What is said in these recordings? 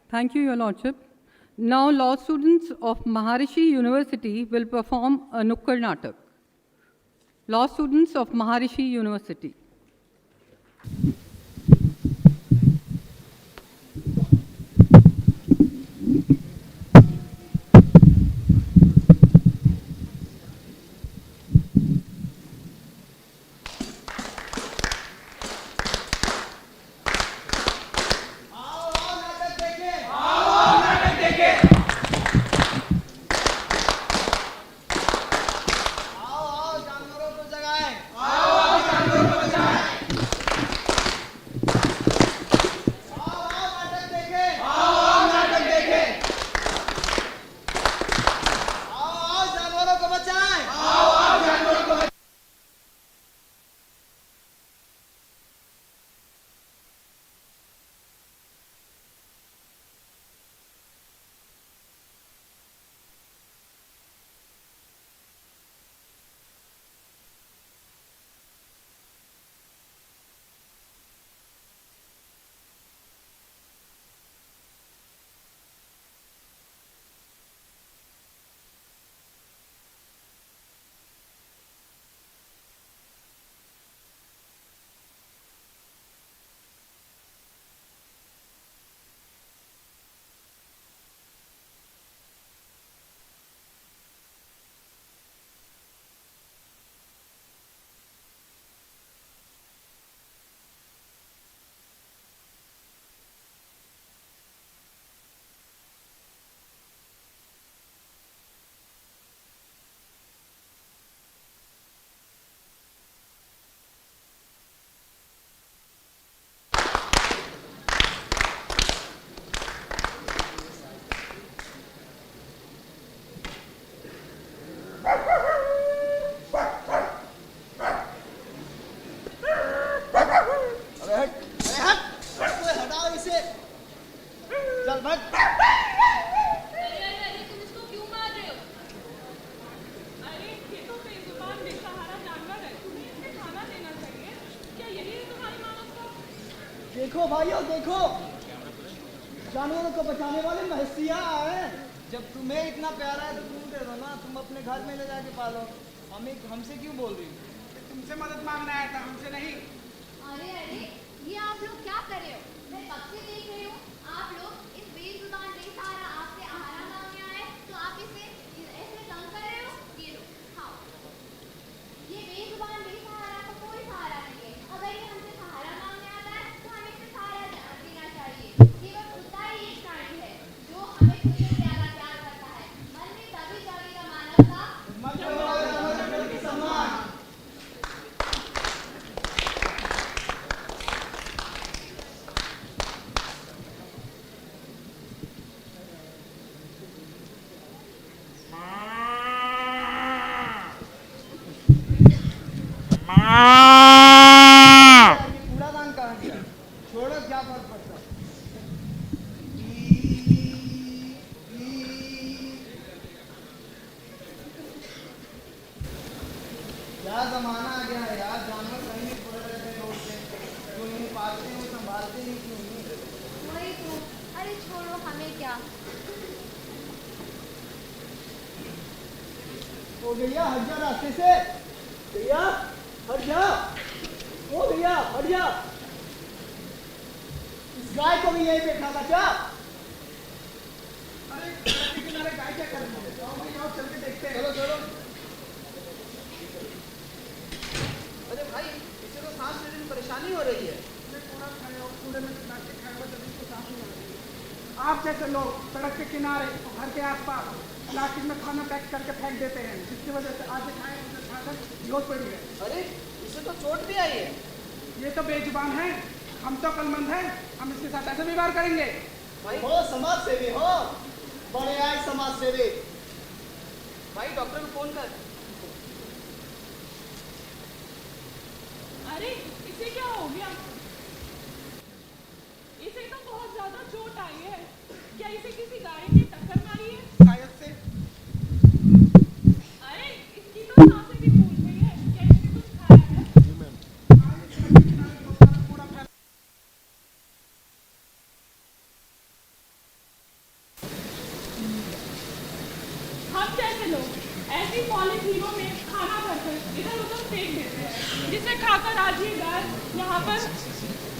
Thank you, Your Lordship. Now, law students of Maharishi University will perform a Nukkad Natak. Law students of Maharishi University. देखो भाइयों देखो, जानवरों को बचाने वाले महसिया हैं। जब तुम्हें इतना प्यारा है तो तुम दे दो ना, तुम अपने घर में ले जाके पालो। हमसे क्यों बोल रही हो? तुमसे मदद मांगना आया था, हमसे नहीं। अरे अरे, ये आप लोग क्या कर रहे हो? मैं कब से देख रही हूँ आप लोग इस बेजुबान बेसहारा आपसे आहारा मांगने आए तो आप इसे ऐसे तंग कर रहे हो। ये लो खाओ। ये बेजुबान बेसहारा का कोई सहारा नहीं है। अगर ये हमसे सहारा मांगने आता है तो हमें इसे सहारा देना चाहिए। केवल खुदा ही एक प्राणी है जो हमें खुद से ज्यादा प्यार करता है। मन में तभी जागेगा मानवता। कूड़ादान कहाँ गया? छोड़ो, क्या फर्क पड़ता? क्या जमाना आ गया है यार, जानवर कहीं भी पड़े रहते हैं रोड पे। जो इन्हें पालते हैं वो संभालते ही क्यों नहीं? वही तो। अरे छोड़ो, हमें क्या। ओ भैया हट जा रास्ते से। भैया हट जा। ओ भैया हट जा। इस गाय को भी यही बैठा था क्या? अरे सड़क के किनारे गाय क्या कर रही है? जाओ चल के देखते हैं। चलो चलो। अरे भाई, इसे तो सांस लेने में परेशानी हो रही है। कूड़ा खाए और कूड़े में प्लास्टिक खाए हुआ जब इसको सांस नहीं आ रही है। आप जैसे लोग सड़क के किनारे और घर के आसपास प्लास्टिक में खाना पैक करके फेंक देते हैं, जिसकी वजह से आज खाए उसे खाकर बेहोश पड़ी है। अरे इसे तो चोट भी आई है। ये तो बेजुबान है, हम तो अक्लमंद हैं, हम इसके साथ ऐसे व्यवहार करेंगे। भाई हो समाज सेवी हो, बड़े आए समाज सेवी। भाई डॉक्टर को फोन कर। अरे इसे क्या हो गया? इसे तो बहुत ज्यादा चोट आई है। क्या इसे किसी गाड़ी ने टक्कर मारी है? शायद से। अरे इसकी तो सांसें भी फूल गई है। क्या इसने कुछ खाया है? कूड़ा फैला और आज ये गाय यहाँ पर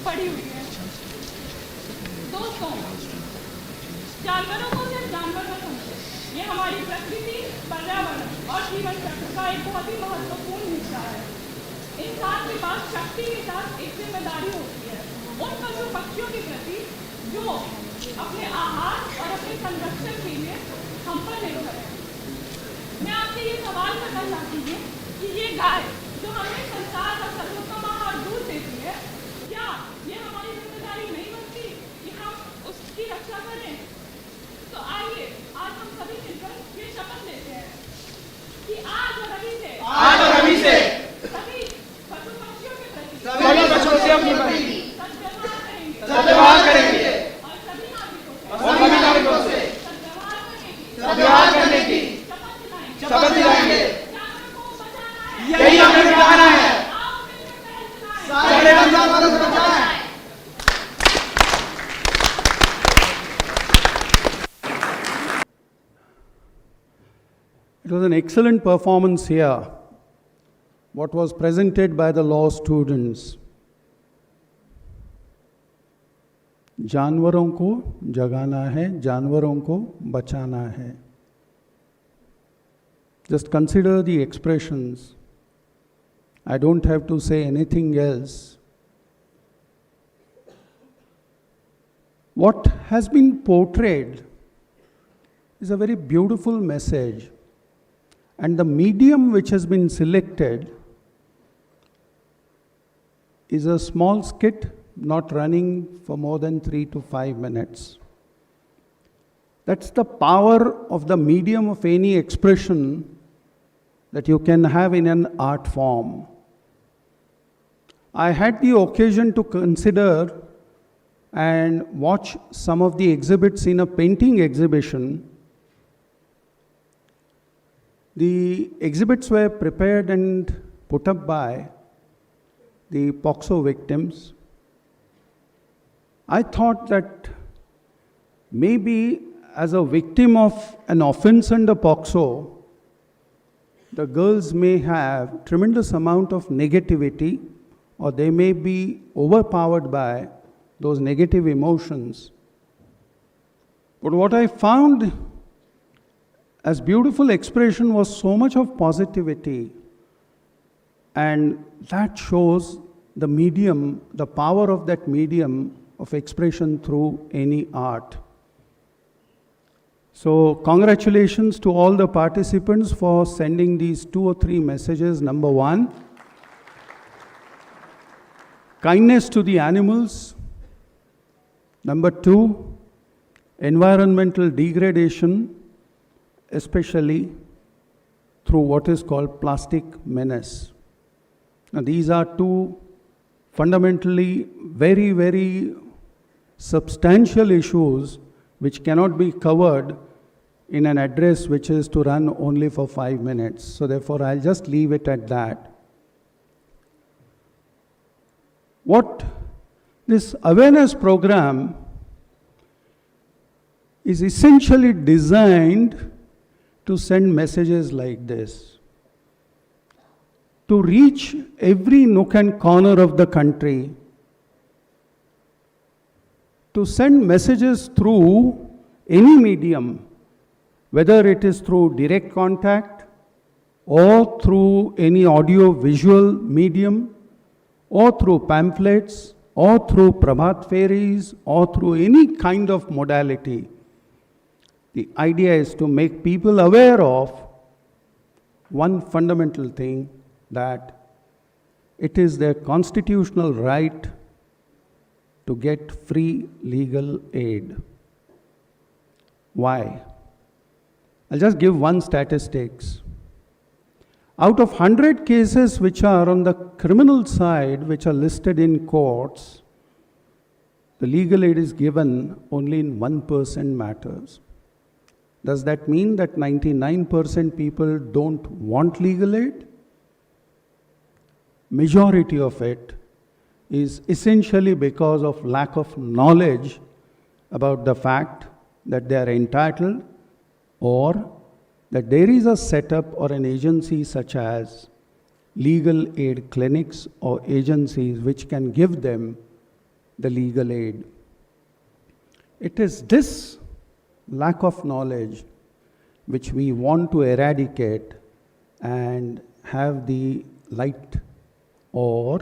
पड़ी हुई है। दोस्तों, जानवरों को सिर्फ जानवर न समझें, ये हमारी प्रकृति, पर्यावरण और जीवन चक्र का एक बहुत ही महत्वपूर्ण हिस्सा है। इंसान के पास शक्ति के साथ एक जिम्मेदारी होती है उन पशु पक्षियों के प्रति जो अपने आहार और अपने संरक्षण के लिए हम पर निर्भर है। मैं आपसे ये सवाल करना चाहती हूँ कि ये गाय जो हमें संसार का सर्वोत्तम आहार दूध देती है, क्या ये हमारी जिम्मेदारी नहीं बनती कि हम उसकी रक्षा करें? तो आइए आज हम सभी मिलकर ये शपथ लेते हैं कि आज और अभी से सभी पशु पक्षियों के प्रति सद्व्यवहार करेंगे और सभी नागरिकों से सद्व्यवहार करने की शपथ दिलाएंगे। जानवरों को बचाना है, यही हमें बिठाना है। आओ मिलकर पहल चलाएं। सारे जानवरों को बचाएं। It was an excellent performance here, what was presented by the law students. जानवरों को जगाना है, जानवरों को बचाना है. Just consider the expressions. I don't have to say anything else. What has been portrayed is a very beautiful message. And the medium which has been selected is a small skit, not running for more than 3 to 5 minutes. That's the power of the medium of any expression that you can have in an art form. I had the occasion to consider and watch some of the exhibits in a painting exhibition. The exhibits were prepared and put up by the POCSO victims. I thought that maybe as a victim of an offense under POCSO, the girls may have tremendous amount of negativity, or they may be overpowered by those negative emotions. But what I found as beautiful expression was so much of positivity, and that shows the medium, the power of that medium of expression through any art. So congratulations to all the participants for sending these 2 or 3 messages. Number 1, kindness to the animals. Number 2, environmental degradation, especially through what is called plastic menace. Now, these are 2 fundamentally very, very substantial issues which cannot be covered in an address which is to run only for 5 minutes. So therefore, I'll just leave it at that. What this awareness program is essentially designed to send messages like this, to reach every nook and corner of the country, to send messages through any medium, whether it is through direct contact or through any audio-visual medium or through pamphlets or through Prabhat Fairies or through any kind of modality. The idea is to make people aware of one fundamental thing, that it is their constitutional right to get free legal aid. Why? I'll just give one statistics. Out of 100 cases which are on the criminal side, which are listed in courts, the legal aid is given only in 1% matters. Does that mean that 99% people don't want legal aid? Majority of it is essentially because of lack of knowledge about the fact that they are entitled, or that there is a setup or an agency such as legal aid clinics or agencies which can give them the legal aid. It is this lack of knowledge which we want to eradicate and have the light or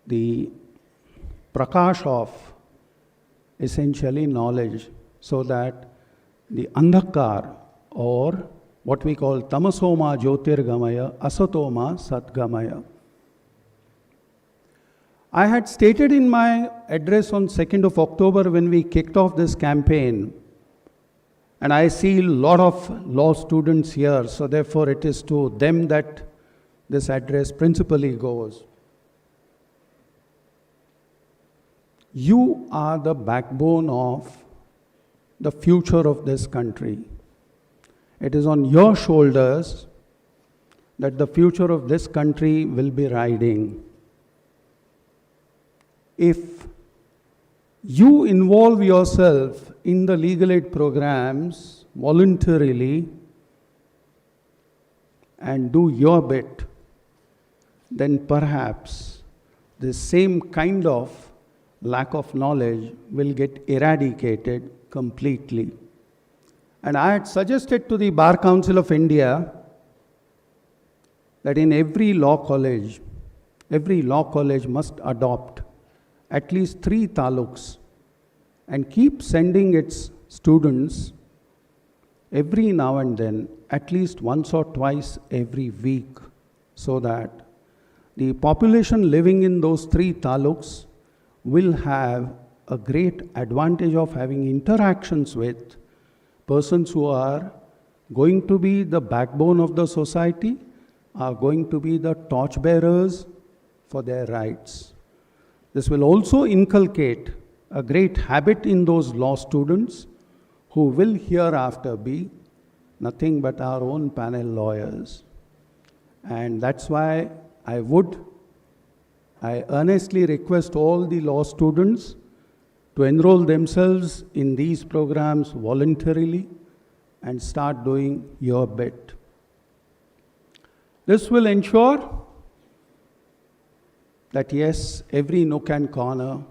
the prakash of essentially knowledge, so that the andhakar, or what we call tamasoma jyotirgamaya, asatoma satgamaya. I had stated in my address on 2nd of October when we kicked off this campaign, and I see a lot of law students here, so therefore it is to them that this address principally goes. You are the backbone of the future of this country. It is on your shoulders that the future of this country will be riding. If you involve yourself in the legal aid programs voluntarily and do your bit, then perhaps the same kind of lack of knowledge will get eradicated completely. And I had suggested to the Bar Council of India that in every law college must adopt at least 3 taluks and keep sending its students every now and then, at least once or twice every week, so that the population living in those 3 taluks will have a great advantage of having interactions with persons who are going to be the backbone of the society, are going to be the torchbearers for their rights. This will also inculcate a great habit in those law students who will hereafter be nothing but our own panel lawyers. And that's why I earnestly request all the law students to enroll themselves in these programs voluntarily and start doing your bit. This will ensure that yes, every nook and corner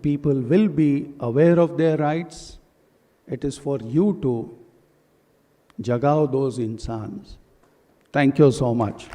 people will be aware of their rights. It is for you to jagao those insans. Thank you so much.